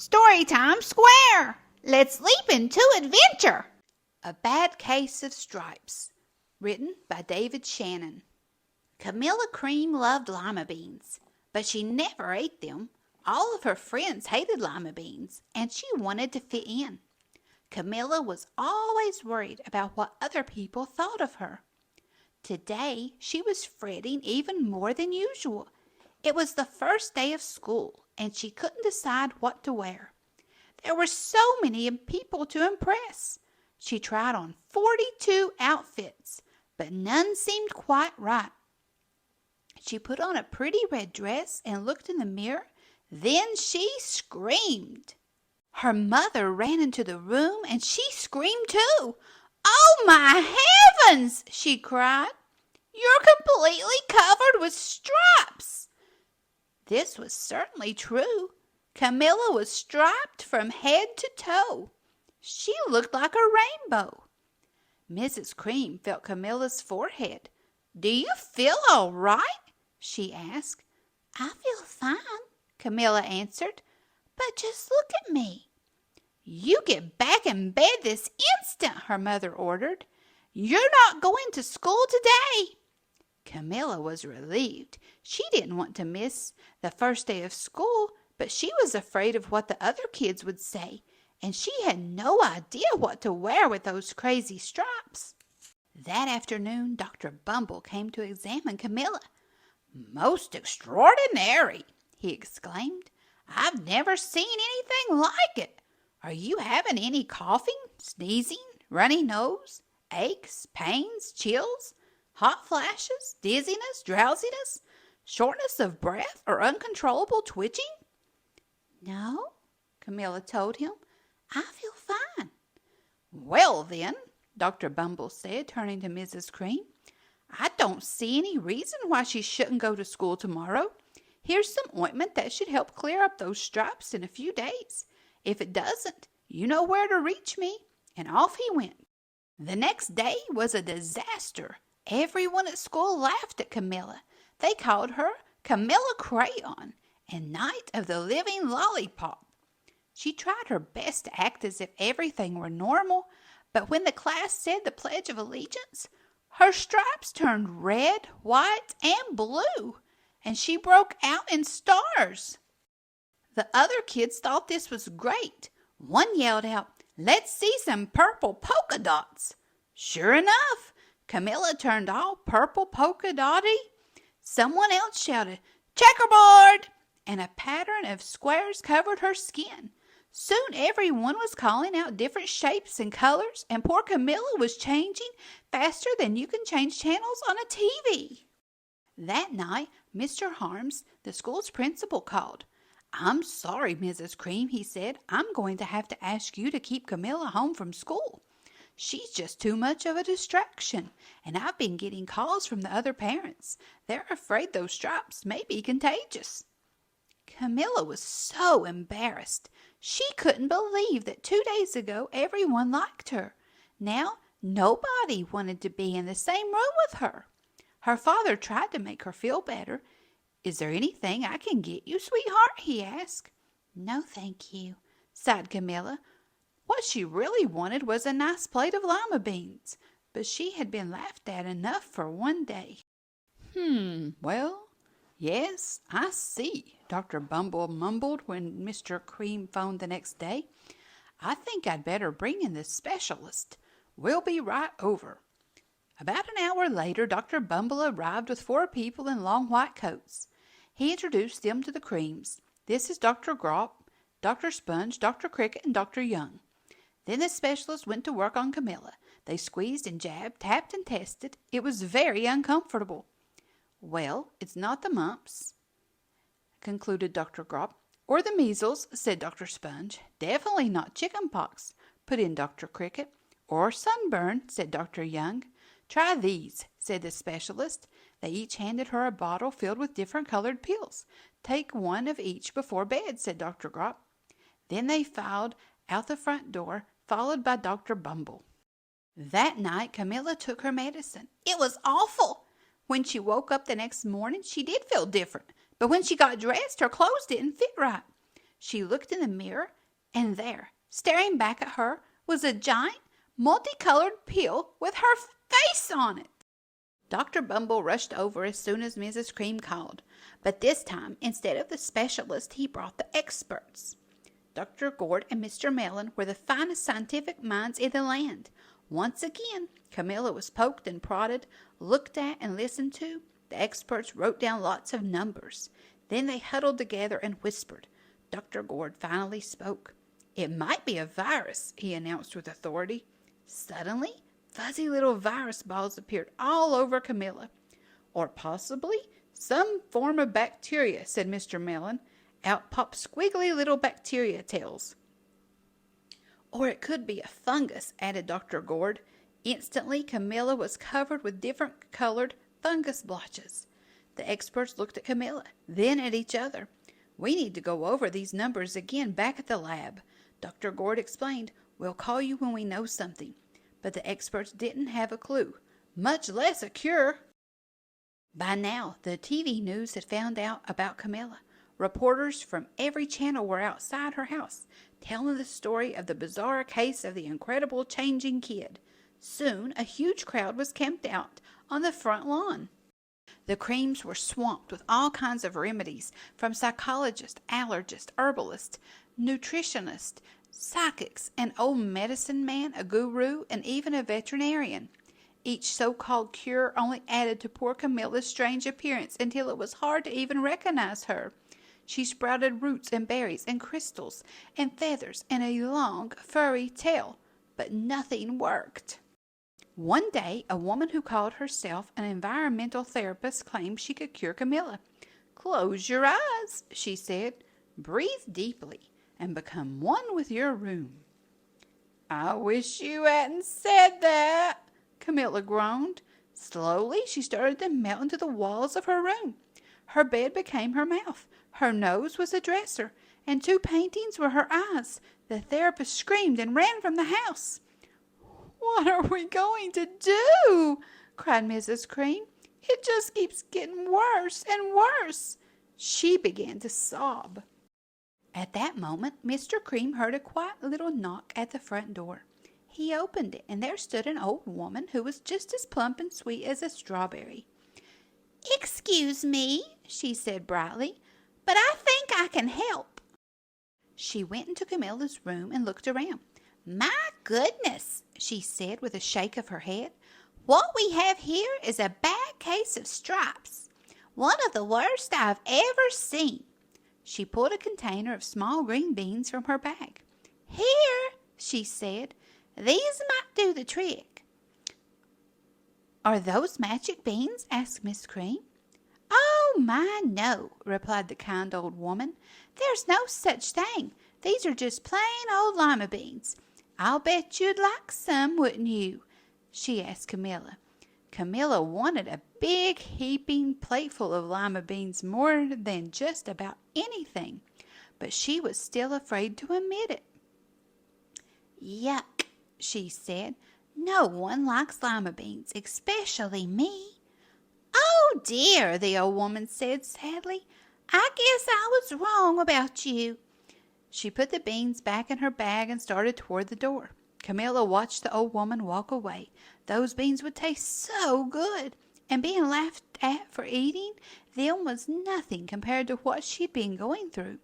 Storytime Square! Let's leap into adventure! A Bad Case of Stripes, written by David Shannon. Camilla Cream loved lima beans, but she never ate them. All of her friends hated lima beans, and she wanted to fit in. Camilla was always worried about what other people thought of her. Today, she was fretting even more than usual. It was the first day of school, and she couldn't decide what to wear. There were so many people to impress. She tried on 42 outfits, but none seemed quite right. She put on a pretty red dress and looked in the mirror. Then she screamed. Her mother ran into the room and she screamed too. "Oh my heavens!" she cried. "You're completely covered with stripes." This was certainly true. Camilla was striped from head to toe. She looked like a rainbow. Mrs. Cream felt Camilla's forehead. "Do you feel all right?" she asked. "I feel fine," Camilla answered. "But just look at me." "You get back in bed this instant," her mother ordered. "You're not going to school today." Camilla was relieved. She didn't want to miss the first day of school, but she was afraid of what the other kids would say, and she had no idea what to wear with those crazy stripes. That afternoon, Dr. Bumble came to examine Camilla. "Most extraordinary!" he exclaimed. "I've never seen anything like it. Are you having any coughing, sneezing, runny nose, aches, pains, chills, hot flashes, dizziness, drowsiness, shortness of breath, or uncontrollable twitching?" "No," Camilla told him. "I feel fine." "Well, then," Dr. Bumble said, turning to Mrs. Cream, "I don't see any reason why she shouldn't go to school tomorrow. Here's some ointment that should help clear up those stripes in a few days. If it doesn't, you know where to reach me." And off he went. The next day was a disaster. Everyone at school laughed at Camilla. They called her Camilla Crayon and Night of the Living Lollipop. She tried her best to act as if everything were normal, but when the class said the Pledge of Allegiance, her stripes turned red, white, and blue, and she broke out in stars. The other kids thought this was great. One yelled out, "Let's see some purple polka dots." Sure enough, Camilla turned all purple polka dotty. Someone else shouted, "Checkerboard!" and a pattern of squares covered her skin. Soon everyone was calling out different shapes and colors, and poor Camilla was changing faster than you can change channels on a TV. That night, Mr. Harms, the school's principal, called. "I'm sorry, Mrs. Cream," he said. "I'm going to have to ask you to keep Camilla home from school. She's just too much of a distraction, and I've been getting calls from the other parents. They're afraid those stripes may be contagious." Camilla was so embarrassed. She couldn't believe that 2 days ago everyone liked her. Now nobody wanted to be in the same room with her. Her father tried to make her feel better. "Is there anything I can get you, sweetheart?" he asked. "No, thank you," sighed Camilla. What she really wanted was a nice plate of lima beans, but she had been laughed at enough for one day. Well, yes, I see," Dr. Bumble mumbled when Mr. Cream phoned the next day. "I think I'd better bring in the specialist. We'll be right over." About an hour later, Dr. Bumble arrived with 4 people in long white coats. He introduced them to the Creams. "This is Dr. Grop, Dr. Sponge, Dr. Cricket, and Dr. Young." Then the specialist went to work on Camilla. They squeezed and jabbed, tapped and tested. It was very uncomfortable. "Well, it's not the mumps," concluded Dr. Grop. "Or the measles," said Dr. Sponge. "Definitely not chicken pox," put in Dr. Cricket. "Or sunburn," said Dr. Young. "Try these," said the specialist. They each handed her a bottle filled with different colored pills. "Take one of each before bed," said Dr. Grop. Then they filed out the front door, followed by Dr. Bumble. That night Camilla took her medicine. It was awful. When she woke up the next morning, she did feel different, but when she got dressed, her clothes didn't fit right. She looked in the mirror, and there, staring back at her, was a giant, multicolored pill with her face on it. Dr. Bumble rushed over as soon as Mrs. Cream called, but this time, instead of the specialist, he brought the experts. Dr. Gord and Mr. Mellon were the finest scientific minds in the land. Once again, Camilla was poked and prodded, looked at and listened to. The experts wrote down lots of numbers. Then they huddled together and whispered. Dr. Gord finally spoke. "It might be a virus," he announced with authority. Suddenly, fuzzy little virus balls appeared all over Camilla. "Or possibly some form of bacteria," said Mr. Mellon. Out popped squiggly little bacteria tails. "Or it could be a fungus," added Dr. Gord. Instantly, Camilla was covered with different colored fungus blotches. The experts looked at Camilla, then at each other. "We need to go over these numbers again back at the lab," Dr. Gord explained. "We'll call you when we know something." But the experts didn't have a clue, much less a cure. By now, the TV news had found out about Camilla. Reporters from every channel were outside her house, telling the story of the bizarre case of the incredible changing kid. Soon, a huge crowd was camped out on the front lawn. The Creams were swamped with all kinds of remedies, from psychologists, allergists, herbalists, nutritionists, psychics, an old medicine man, a guru, and even a veterinarian. Each so-called cure only added to poor Camilla's strange appearance until it was hard to even recognize her. She sprouted roots and berries and crystals and feathers and a long, furry tail, but nothing worked. One day, a woman who called herself an environmental therapist claimed she could cure Camilla. "Close your eyes," she said. "Breathe deeply and become one with your room." "I wish you hadn't said that," Camilla groaned. Slowly, she started to melt into the walls of her room. Her bed became her mouth. Her nose was a dresser, and 2 paintings were her eyes. The therapist screamed and ran from the house. "What are we going to do?" cried Mrs. Cream. "It just keeps getting worse and worse." She began to sob. At that moment, Mr. Cream heard a quiet little knock at the front door. He opened it, and there stood an old woman who was just as plump and sweet as a strawberry. "Excuse me," she said brightly, "but I think I can help." She went into Camilla's room and looked around. "My goodness," she said with a shake of her head. "What we have here is a bad case of stripes. One of the worst I've ever seen." She pulled a container of small green beans from her bag. "Here," she said, "these might do the trick." "Are those magic beans?" asked Miss Cream. "Oh, my, no," replied the kind old woman. "There's no such thing. These are just plain old lima beans. I'll bet you'd like some, wouldn't you?" she asked Camilla. Camilla wanted a big, heaping plateful of lima beans more than just about anything, but she was still afraid to admit it. "Yuck," she said. "No one likes lima beans, especially me." "Oh, dear," the old woman said sadly. "I guess I was wrong about you." She put the beans back in her bag and started toward the door. Camilla watched the old woman walk away. Those beans would taste so good, and being laughed at for eating them was nothing compared to what she'd been going through.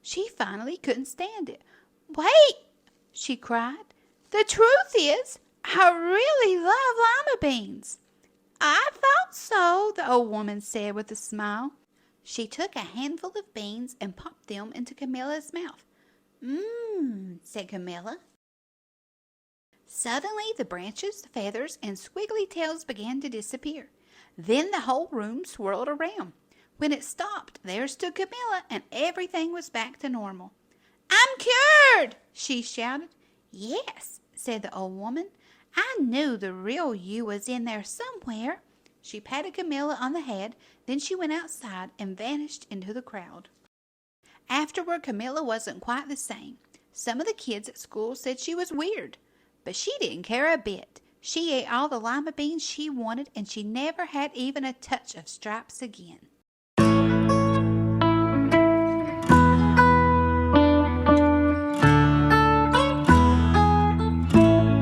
She finally couldn't stand it. "Wait," she cried. "The truth is, I really love lima beans." "I thought so," the old woman said with a smile. She took a handful of beans and popped them into Camilla's mouth. "Mmm," said Camilla. Suddenly the branches, feathers, and squiggly tails began to disappear. Then the whole room swirled around. When it stopped, there stood Camilla, and everything was back to normal. "I'm cured!" she shouted. "Yes," said the old woman. "I knew the real you was in there somewhere." She patted Camilla on the head, then she went outside and vanished into the crowd. Afterward, Camilla wasn't quite the same. Some of the kids at school said she was weird, but she didn't care a bit. She ate all the lima beans she wanted, and she never had even a touch of stripes again.